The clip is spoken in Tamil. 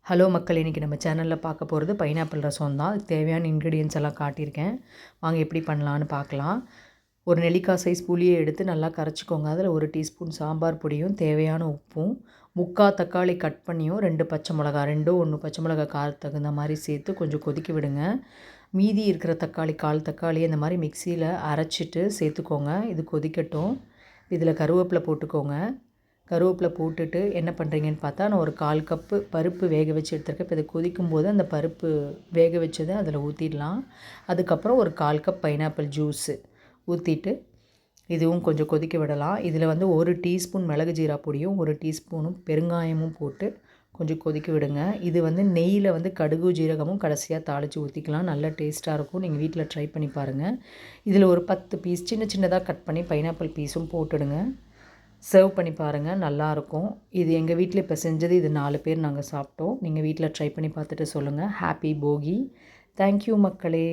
ஹலோ மக்கள், இன்றைக்கி நம்ம சேனலில் பார்க்க போகிறது பைனாப்பிள் ரசம் தான். அதுக்கு தேவையான இன்க்ரீடியன்ஸ் எல்லாம் காட்டியிருக்கேன். வாங்க எப்படி பண்ணலான்னு பார்க்கலாம். ஒரு நெல்லிக்காய் சைஸ் புளியை எடுத்து நல்லா கரைச்சிக்கோங்க. அதில் 1 டீஸ்பூன் சாம்பார் பொடியும் தேவையான உப்பும் 3/4 தக்காளி கட் பண்ணியும் 2 பச்சை மிளகா 1 பச்சை மிளகா காரத்துக்கு தகுந்த மாதிரி சேர்த்து கொஞ்சம் கொதிக்க விடுங்க. மீதி இருக்கிற தக்காளி 1/4 தக்காளி இந்த மாதிரி மிக்சியில் அரைச்சிட்டு சேர்த்துக்கோங்க. இது கொதிக்கட்டும். இதில் கருவேப்பிலை போட்டுக்கோங்க. கருவேப்பிலை போட்டுட்டு என்ன பண்ணுறீங்கன்னு பார்த்தா, நான் ஒரு 1/4 கப்பு பருப்பு வேக வச்சு எடுத்துருக்கேன். இப்போ இதை கொதிக்கும்போது அந்த பருப்பு வேக வச்சதை அதில் ஊற்றிடலாம். அதுக்கப்புறம் ஒரு 1/4 கப் பைனாப்பிள் ஜூஸு ஊற்றிட்டு இதுவும் கொஞ்சம் கொதிக்க விடலாம். இதில் வந்து 1 டீஸ்பூன் மிளகு ஜீரா பொடியும் 1 டீஸ்பூனும் பெருங்காயமும் போட்டு கொஞ்சம் கொதிக்க விடுங்க. இது வந்து நெய்யில் வந்து கடுகு ஜீரகமும் கடைசியாக தாளித்து ஊற்றிக்கலாம். நல்ல டேஸ்ட்டாக இருக்கும். நீங்கள் வீட்டில் ட்ரை பண்ணி பாருங்கள். இதில் ஒரு 10 பீஸ் சின்னதாக கட் பண்ணி பைனாப்பிள் பீஸும் போட்டுடுங்க. சர்வ் பண்ணி பாருங்கள், நல்லாயிருக்கும். இது எங்கள் வீட்டில் இப்போ செஞ்சது. இது 4 பேர் நாங்கள் சாப்பிட்டோம். நீங்கள் வீட்டில் ட்ரை பண்ணி பார்த்துட்டு சொல்லுங்கள். ஹாப்பி போகி. தேங்க்யூ மக்களே.